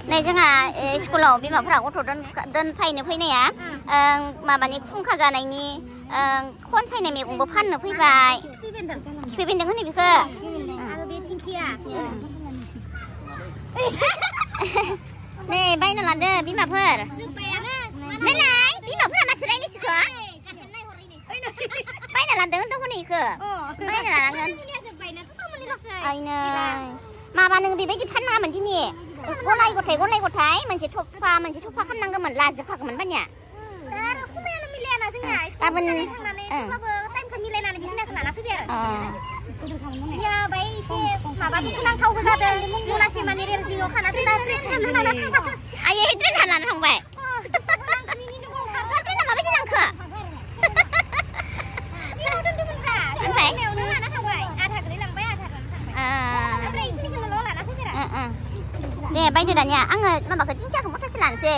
नै जोंहा स्कुलाव बिमाफोरा गथ' दोनफैनो फैनाया माबानि खुंखा जानायनि खनसायनाय मैगंबो फाननो फैबाय खिफि बेन्दों होनो बेखौ आरो बे थिंखिया नै बायना लादो बिमाफोर नालाय बिमाफोरा मासि रायलायसिखो बायना लादों होनदों हनै इखो बायना लानांगोन आइनो माबा नों बेबायदि फाननाङामोन दिनै गलाय गथाय मोनसे थफा खालामनांगौमोन लाजोबखागौमन बानिया आरो खमायानो मिलायाना जोंना गाबोन थांनानै टाइमखौ मिलायनानै बिदिनो लाना फैबाय आरो या बाय एसे माबा दुखुनांथावबो जादों जलासे माने रेल जिङाव खाना दोनना ट्रेन लाना थांजाखो आयै ट्रेन लाना थांबाय ट्रेना माबायदि थांखो जिङाव दोनदोंमोनब्रा ओमफ्राय लाना थांबाय आधा गोलै लांबाय आधा लाना थांबाय ओमफ्राय इखिनिखौल' लाना फैबाय दे बायदो दानिया आङो माबाखौ दिंखियाखौ मुथासे लानोसै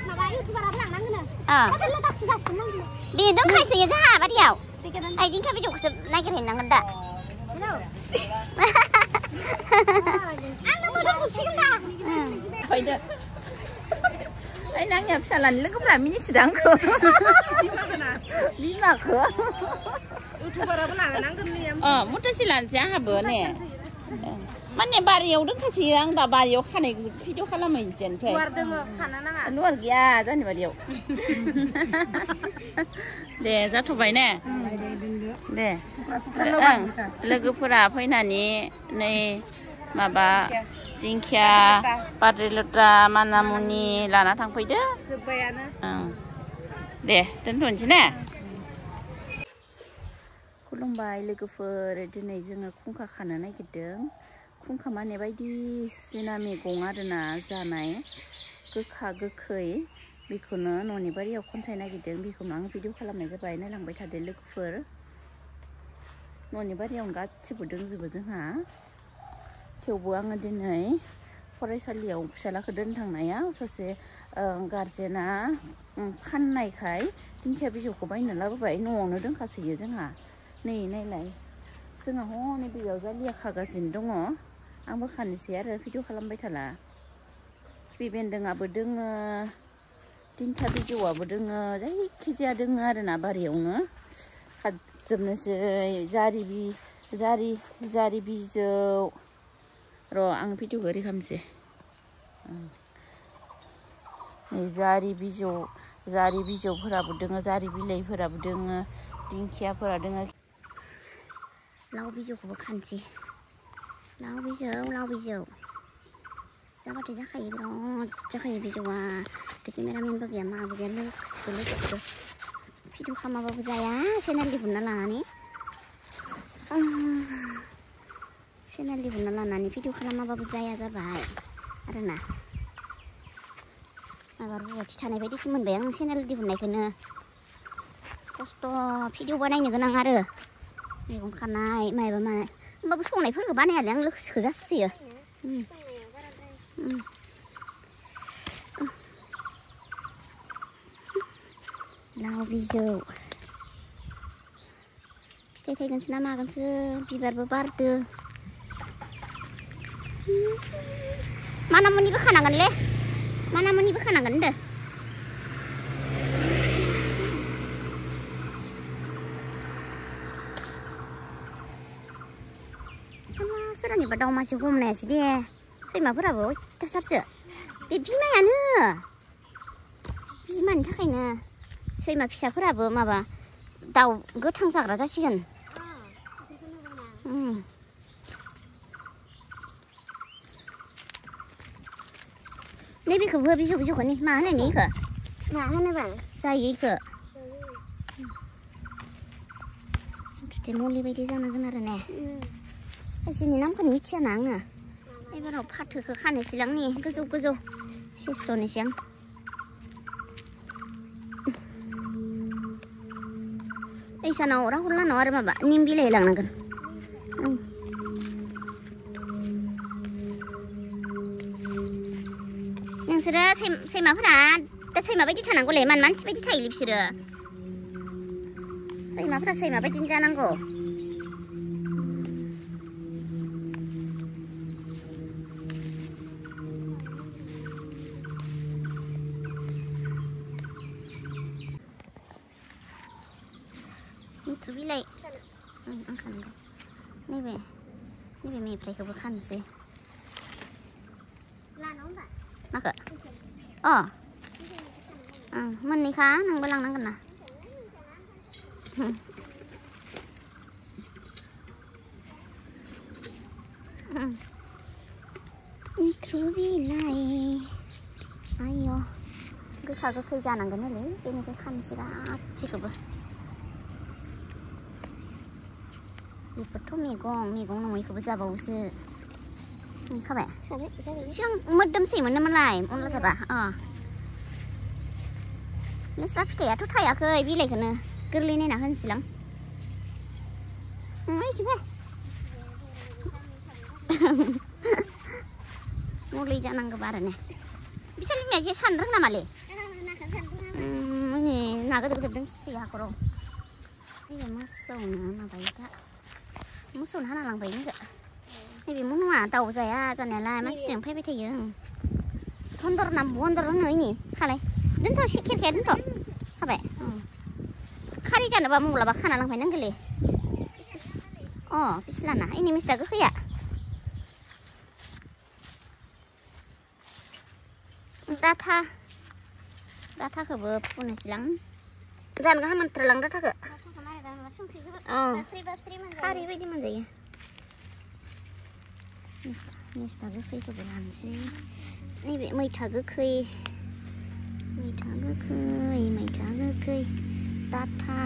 माबा इउटुबाराबो लांनांगोन बे दंखायसोयो जोंहा बारियाव आइ दिंखिया बिजौखौसो नागिरहैनांगोन दा आंनो मोदोमजोबसिगोन दा फैदो ओइ आंनिया फिसालानि लोगोफोरा मिनिसोदों आंखौ बिमाखौ इउटुबाराबो लानांगोन मुथासे लानोसै आंहाबो ने माने बारियाव दोनखासोयो आं दा बारियाव खानाय भिडिअ खालामहैनोसै ओमफ्राय लुवार दोङो खाना नाङा लुवार गैया जोंनि बारियाव दे जाथ'बाय ने दे लोगोफोरा फैनानै नै माबा दिंखिया पाद्रिलता मानामुनि लाना थांफैदो जोब्बायानो दे दोनथ'नोसै ने खुलुमबाय लोगोफोर दिनै जोङो खुंखा खानो नागिरदों खुंखा माने बायदिसिना मैगं आरोना जानाय गोखा गोखै बेखौनो न'नि बारियाव खनसाय नागिरदों बेखौनो आं भिडिअ खालामनाय जाबाय नायलांबाय थादो लोगोफोर न'नि बारियावनो गासिबो दंजोबो जोंहा थेवबो आङो दिनै फरायसालियाव फिसालाखौ दोननो थांनायाव सासे गारजेना फाननायखाय दिंखिया बिजौखौ बायनो लाबोबाय न'आवनो दोनखासोयो जोंहा नै नायलाय जोंहा हनै बेयाव जालिया खागासिनो दङ आंबो खानोसै आरो भिडिअ खालामबाय थाला खिफि बेन्दोंआबो दोङो दिंखिया बिजौआबो दोङो जायखिजाया दोङो आरोना बारियावनो खाजोबनोसै जारि बिजौ र' आं भिडिअखौ ओरै खालामसै जारि बिजौफोराबो दोङो जारि बिलाइफोराबो दोङो दिंखियाफोरा दोङो लाव बिजौखौबो खानोसै लाव बिजौ जाबाथाय जाखायो बिराद जाखायो बिजौआ केमेरामेनबो गैया माबो गैया लोगोसेबो भिडिअ खालामाबाबो जाया चेनेल दिहुनना लानानै भिडिअ खालामाबाबो जाया जाबाय आरोना माबा रुवाथि थानाय बायदिसो मोनबाय आं चेनेल दिहुननायखौनो खस्थ' भिडिअ बानायनो गोनां आरो मैगं खानाय माबा माने होमबाबो संनायफोरखौ बानायालै आं लोगोसेखौ जासोयो लाव बिजौ फिथाइ थायगोनसो ना मागोनसो बिबारबो बारदो मानामुनिबो खानांगोनलै होनदो सोरनिबा दाउमासि हमनायासो दे सैमाफोराबो अयथासारसो बे बिमानि थाखायनो सैमा फिसाफोराबो माबा दाउ गोथां जाग्रा जासिगोन नैबेखौबो बिजौखौ नै मा होनो इखो मा होनोबा जायो इखो मुलि बायदि जानांगोन आरो ने खायसेनि नामखौनो मिथियाना आङो एबाराव फाथोखौ खानोसैलां नै गोजौ सेस'नोसै आं ऐसानाव राहुल लानाव आरो माबा निम बिलाइ लांनांगोन नोंसोरो सैमाफोरा दा सैमा बायदि थानांगौलै मानसि बायदि थायोलै बिसोरो सैमाफोरा सैमा बायदिनो जानांगौ बिलाइ आं खानांगौ नैबे मेफ्रायखौबो खानोसै माखो अ मोननैखा नोंबो लांनांगोन ना मैथ्रु बिलाइ आय' गोखा गोखै जानांगोनलै बेनिखाय खानोसै गासिखौबो बेफोरथ' मैगं नङैखौबो जाबावोसो खाबाय सिगां मोदोमसैमोननोमोनलाय अनला जाबा लेस्रा फिथाइयाथ' थायाखै बिलाइखौनो गोरलै नायना होनोसैलां मुलि जानांगौबा आरो ने बिसोर बिमाया जे साननो रोङा माले ना गोदोर गोदोर दोंसै हाखराव नैबे मोसौनो माबायो जा मोसौनो हाना लांबाय नैबे नङा दाउ जाया जानायालाय मानसिजों फैबाय थायो बन्दर होनो इनि खालाय दोनथ' खेरखाया दोनथ' खाबाय खारि जानोबा मब्लाबा खाना लांफाय नांगोलै फिस्लाना इनि मिस्टा गोखैया डाटाखौबो फुनोसैलां जानो गाहाम मोनथारलां डाटाखौ खारै बायदि मोनजायो मिस्टा गोखैखौबो लानोसै नैबे मैथा गोखै डाटा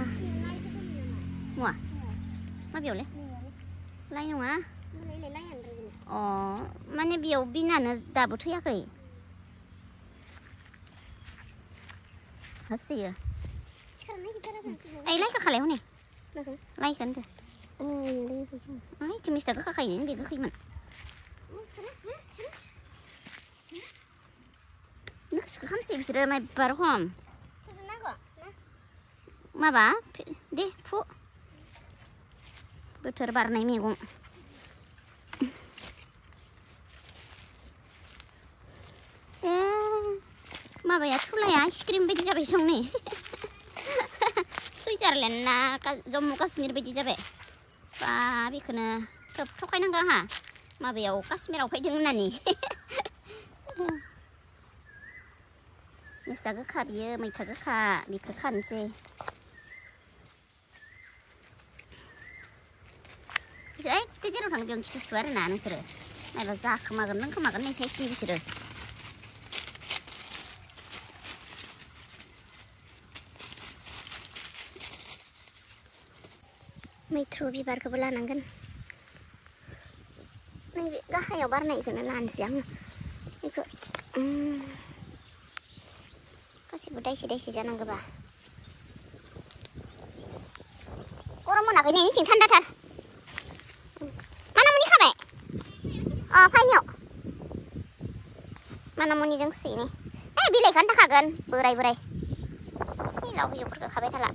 मा माबेयावलै लाइ नङा माने बेयाव बिनानो दाबो थैयाखै हसियो लाइखौ खालाय हनै लाइखौ होनदो मिस्टा गोखाखायो बे गोखैमोन गोसोखौ खामसै बिसोरो माइबा रखम माबा दे फु बोथोर बारनाय मैगं माबाया थुलाया आइसक्रिम बायदि जाबाय संनै सुइजारलेण्ड ना जम्मु काश्मीर बायदि जाबाय बा बेखौनो खोब थखायनांगौ आंहा माबायाव काश्मीराव फैदों होननानै मिस्टा गोखा बियो मैथा गोखा बेखौ खानोसै बिसोर एखे जेराव थाङो बेयावनो खिथु आरो ना नोंसोरो माबा जाखोमागोन लोंखोमागोन नै साइसनि बिसोरो मैथ्रु बिबारखौबो लानांगोन नैबे गाहायाव बारनायखौनो लानोसै आङो बेखौ गासिबो दाइसे जानांगौबा गरम मोनाखै नै जोंनिथिं थान्दाथार मानामुनि खाबाय फाइनियाव मानामुनि दोंसै नै बिलाइखौनो थाखागोन बोराय लाव बिजौफोरखौ खाबाय थाला